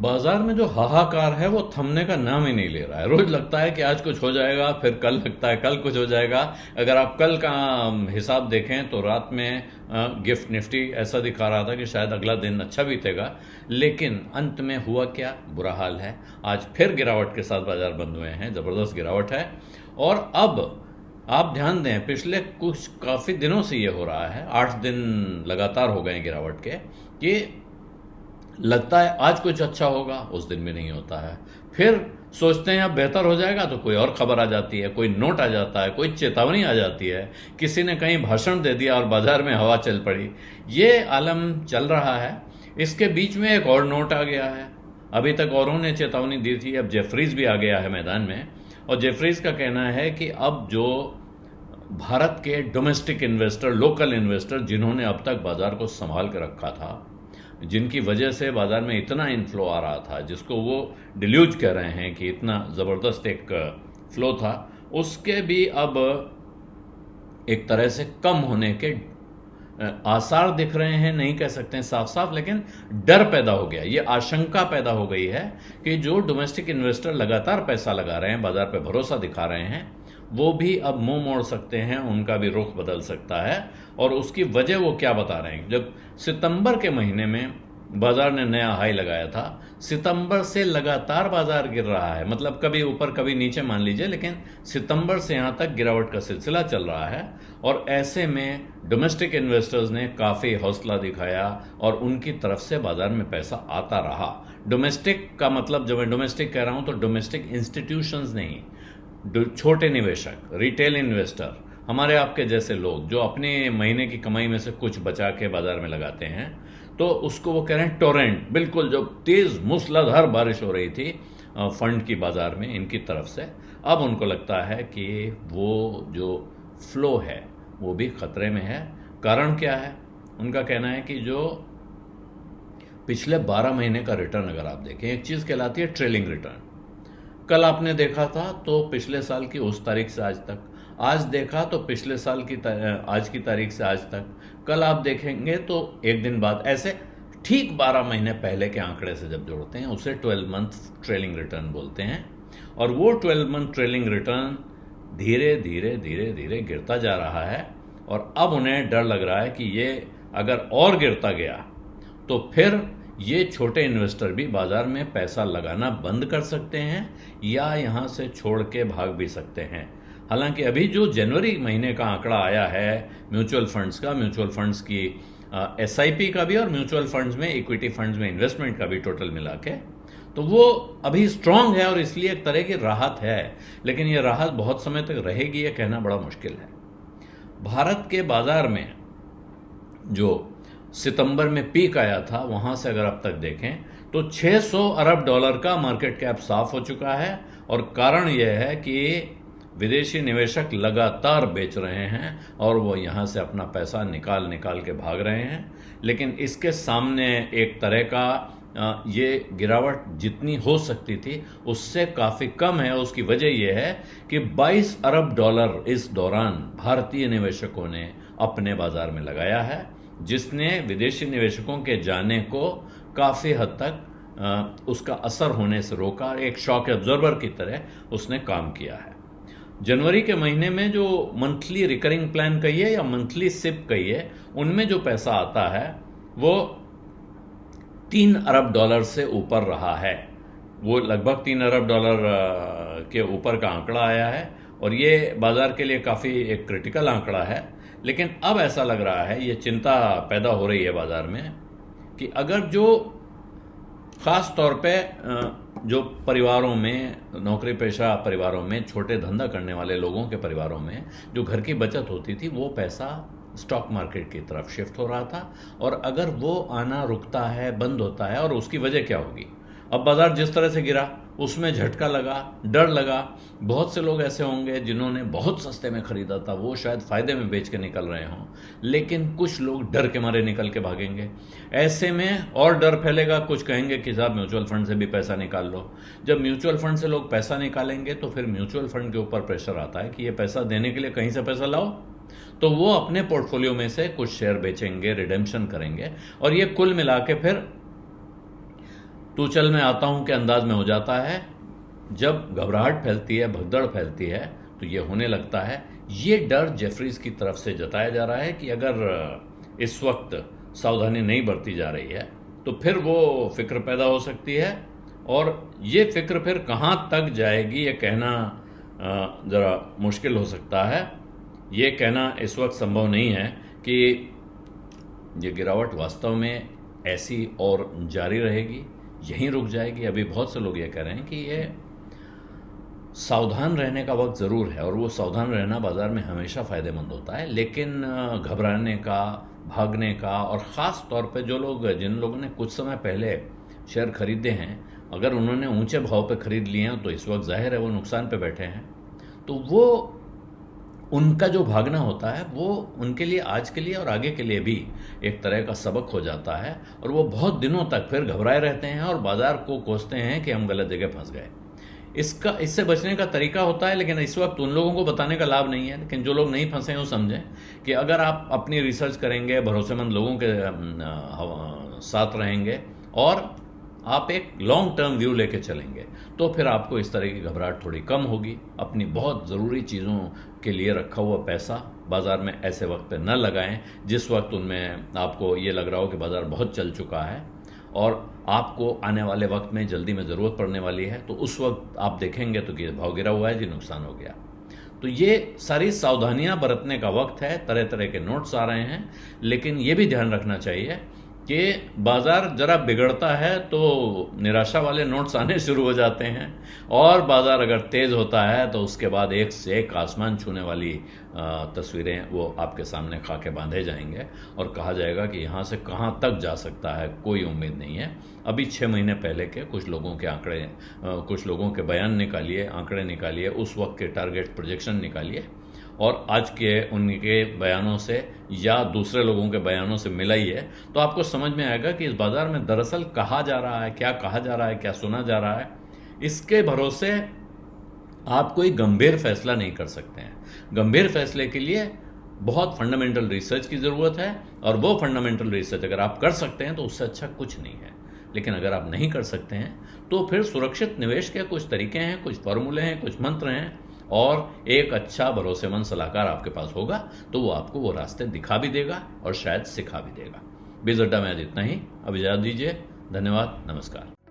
बाजार में जो हाहाकार है वो थमने का नाम ही नहीं ले रहा है। रोज लगता है कि आज कुछ हो जाएगा, फिर कल लगता है कल कुछ हो जाएगा। अगर आप कल का हिसाब देखें तो रात में गिफ्ट निफ्टी ऐसा दिखा रहा था कि शायद अगला दिन अच्छा बीतेगा, लेकिन अंत में हुआ क्या, बुरा हाल है। आज फिर गिरावट के साथ बाजार बंद हुए हैं, जबरदस्त गिरावट है। और अब आप ध्यान दें, पिछले कुछ काफी दिनों से ये हो रहा है, 8 दिन लगातार हो गए गिरावट के, कि लगता है आज कुछ अच्छा होगा, उस दिन भी नहीं होता है। फिर सोचते हैं अब बेहतर हो जाएगा तो कोई और खबर आ जाती है, कोई नोट आ जाता है, कोई चेतावनी आ जाती है, किसी ने कहीं भाषण दे दिया और बाजार में हवा चल पड़ी। ये आलम चल रहा है। इसके बीच में एक और नोट आ गया है। अभी तक औरों ने चेतावनी दी थी, अब जेफरीज भी आ गया है मैदान में। और जेफरीज का कहना है कि अब जो भारत के डोमेस्टिक इन्वेस्टर, लोकल इन्वेस्टर, जिन्होंने अब तक बाजार को संभाल के रखा था, जिनकी वजह से बाजार में इतना इनफ्लो आ रहा था, जिसको वो डिल्यूज कह रहे हैं कि इतना ज़बरदस्त एक फ्लो था, उसके भी अब एक तरह से कम होने के आसार दिख रहे हैं। नहीं कह सकते हैं साफ साफ, लेकिन डर पैदा हो गया, ये आशंका पैदा हो गई है कि जो डोमेस्टिक इन्वेस्टर लगातार पैसा लगा रहे हैं, बाजार पे भरोसा दिखा रहे हैं, वो भी अब मुंह मोड़ सकते हैं, उनका भी रुख बदल सकता है। और उसकी वजह वो क्या बता रहे हैं, जब सितंबर के महीने में बाजार ने नया हाई लगाया था, सितंबर से लगातार बाजार गिर रहा है, मतलब कभी ऊपर कभी नीचे मान लीजिए, लेकिन सितंबर से यहां तक गिरावट का सिलसिला चल रहा है। और ऐसे में डोमेस्टिक इन्वेस्टर्स ने काफी हौसला दिखाया और उनकी तरफ से बाजार में पैसा आता रहा। डोमेस्टिक का मतलब, जब मैं डोमेस्टिक कह रहा हूं तो डोमेस्टिक इंस्टीट्यूशंस नहीं, छोटे निवेशक, रिटेल इन्वेस्टर, हमारे आपके जैसे लोग जो अपने महीने की कमाई में से कुछ बचा के बाजार में लगाते हैं, तो उसको वो कह रहे हैं टोरेंट। बिल्कुल जो तेज मूसलाधार बारिश हो रही थी फंड की बाजार में इनकी तरफ से, अब उनको लगता है कि वो जो फ्लो है वो भी खतरे में है। कारण क्या है? उनका कहना है कि जो पिछले 12 महीने का रिटर्न अगर आप देखें, एक चीज कहलाती है ट्रेलिंग रिटर्न। कल आपने देखा था तो पिछले साल की उस तारीख से आज तक, आज देखा तो पिछले साल की आज की तारीख से आज तक, कल आप देखेंगे तो एक दिन बाद, ऐसे ठीक 12 महीने पहले के आंकड़े से जब जोड़ते हैं उसे 12 मंथ ट्रेलिंग रिटर्न बोलते हैं। और वो 12 मंथ ट्रेलिंग रिटर्न धीरे धीरे धीरे धीरे गिरता जा रहा है। और अब उन्हें डर लग रहा है कि ये अगर और गिरता गया तो फिर ये छोटे इन्वेस्टर भी बाजार में पैसा लगाना बंद कर सकते हैं या यहां से छोड़ के भाग भी सकते हैं। हालांकि अभी जो जनवरी महीने का आंकड़ा आया है म्यूचुअल फंड्स का, म्यूचुअल फंड्स की एसआईपी का भी और म्यूचुअल फंड्स में, इक्विटी फंड्स में इन्वेस्टमेंट का भी टोटल मिला के, तो वो अभी स्ट्रांग है और इसलिए एक तरह की राहत है। लेकिन ये राहत बहुत समय तक रहेगी ये कहना बड़ा मुश्किल है। भारत के बाजार में जो सितंबर में पीक आया था, वहां से अगर अब तक देखें तो 600 अरब डॉलर का मार्केट कैप साफ हो चुका है। और कारण यह है कि विदेशी निवेशक लगातार बेच रहे हैं और वो यहां से अपना पैसा निकाल निकाल के भाग रहे हैं। लेकिन इसके सामने एक तरह का ये गिरावट जितनी हो सकती थी उससे काफी कम है। उसकी वजह यह है कि 22 अरब डॉलर इस दौरान भारतीय निवेशकों ने अपने बाजार में लगाया है, जिसने विदेशी निवेशकों के जाने को काफी हद तक उसका असर होने से रोका। एक शॉक एब्जॉर्बर की तरह उसने काम किया है। जनवरी के महीने में जो मंथली रिकरिंग प्लान कहिए या मंथली सिप कहिए, उनमें जो पैसा आता है वो 3 अरब डॉलर से ऊपर रहा है। वो लगभग 3 अरब डॉलर के ऊपर का आंकड़ा आया है और ये बाजार के लिए काफी एक क्रिटिकल आंकड़ा है। लेकिन अब ऐसा लग रहा है, ये चिंता पैदा हो रही है बाजार में कि अगर जो खास तौर पे जो परिवारों में, नौकरी पेशा परिवारों में, छोटे धंधा करने वाले लोगों के परिवारों में जो घर की बचत होती थी, वो पैसा स्टॉक मार्केट की तरफ शिफ्ट हो रहा था। और अगर वो आना रुकता है, बंद होता है, और उसकी वजह क्या होगी? अब बाजार जिस तरह से गिरा उसमें झटका लगा, डर लगा। बहुत से लोग ऐसे होंगे जिन्होंने बहुत सस्ते में खरीदा था, वो शायद फायदे में बेच के निकल रहे हों, लेकिन कुछ लोग डर के मारे निकल के भागेंगे। ऐसे में और डर फैलेगा, कुछ कहेंगे कि साहब म्यूचुअल फंड से भी पैसा निकाल लो। जब म्यूचुअल फंड से लोग पैसा निकालेंगे तो फिर म्यूचुअल फंड के ऊपर प्रेशर आता है कि ये पैसा देने के लिए कहीं से पैसा लाओ, तो वो अपने पोर्टफोलियो में से कुछ शेयर बेचेंगे, रिडेम्पशन करेंगे, और ये कुल मिला के फिर तू चल मैं आता हूं के अंदाज में हो जाता है। जब घबराहट फैलती है, भगदड़ फैलती है, तो ये होने लगता है। ये डर जेफरीज की तरफ से जताया जा रहा है कि अगर इस वक्त सावधानी नहीं बरती जा रही है तो फिर वो फिक्र पैदा हो सकती है, और ये फिक्र फिर कहाँ तक जाएगी ये कहना ज़रा मुश्किल हो सकता है। ये कहना इस वक्त संभव नहीं है कि ये गिरावट वास्तव में ऐसी और जारी रहेगी, यहीं रुक जाएगी। अभी बहुत से लोग ये कह रहे हैं कि ये सावधान रहने का वक्त ज़रूर है, और वो सावधान रहना बाज़ार में हमेशा फ़ायदेमंद होता है, लेकिन घबराने का, भागने का, और ख़ास तौर पे जिन लोगों ने कुछ समय पहले शेयर खरीदे हैं, अगर उन्होंने ऊंचे भाव पे खरीद लिए हैं तो इस वक्त जाहिर है वो नुकसान पे बैठे हैं। तो वो उनका जो भागना होता है वो उनके लिए, आज के लिए और आगे के लिए भी एक तरह का सबक हो जाता है, और वो बहुत दिनों तक फिर घबराए रहते हैं और बाज़ार को कोसते हैं कि हम गलत जगह फंस गए। इससे बचने का तरीका होता है, लेकिन इस वक्त उन लोगों को बताने का लाभ नहीं है। लेकिन जो लोग नहीं फंसे हैं वो समझें कि अगर आप अपनी रिसर्च करेंगे, भरोसेमंद लोगों के साथ रहेंगे और आप एक लॉन्ग टर्म व्यू लेके चलेंगे, तो फिर आपको इस तरह की घबराहट थोड़ी कम होगी। अपनी बहुत ज़रूरी चीज़ों के लिए रखा हुआ पैसा बाज़ार में ऐसे वक्त पे न लगाएं जिस वक्त उनमें आपको ये लग रहा हो कि बाज़ार बहुत चल चुका है और आपको आने वाले वक्त में जल्दी में ज़रूरत पड़ने वाली है। तो उस वक्त आप देखेंगे तो कि भाव गिरा हुआ है जी, नुकसान हो गया। तो ये सारी सावधानियां बरतने का वक्त है। तरह तरह के नोट्स आ रहे हैं, लेकिन ये भी ध्यान रखना चाहिए कि बाज़ार ज़रा बिगड़ता है तो निराशा वाले नोट्स आने शुरू हो जाते हैं, और बाज़ार अगर तेज़ होता है तो उसके बाद एक से एक आसमान छूने वाली तस्वीरें वो आपके सामने खा के बांधे जाएंगे, और कहा जाएगा कि यहाँ से कहाँ तक जा सकता है कोई उम्मीद नहीं है। अभी 6 महीने पहले के कुछ लोगों के आंकड़े, कुछ लोगों के बयान निकालिए, आंकड़े निकालिए, उस वक्त के टारगेट प्रोजेक्शन निकालिए, और आज के उनके बयानों से या दूसरे लोगों के बयानों से मिलाइए, तो आपको समझ में आएगा कि इस बाज़ार में दरअसल कहा जा रहा है, क्या कहा जा रहा है, क्या सुना जा रहा है। इसके भरोसे आप कोई गंभीर फैसला नहीं कर सकते हैं। गंभीर फैसले के लिए बहुत फंडामेंटल रिसर्च की ज़रूरत है, और वो फंडामेंटल रिसर्च अगर आप कर सकते हैं तो उससे अच्छा कुछ नहीं है। लेकिन अगर आप नहीं कर सकते हैं तो फिर सुरक्षित निवेश के कुछ तरीके हैं, कुछ फॉर्मूले हैं, कुछ मंत्र हैं, और एक अच्छा भरोसेमंद सलाहकार आपके पास होगा तो वो आपको वो रास्ते दिखा भी देगा और शायद सिखा भी देगा। बीज अड्डा में आज इतना ही। अब इजाज़त दीजिए। धन्यवाद। नमस्कार।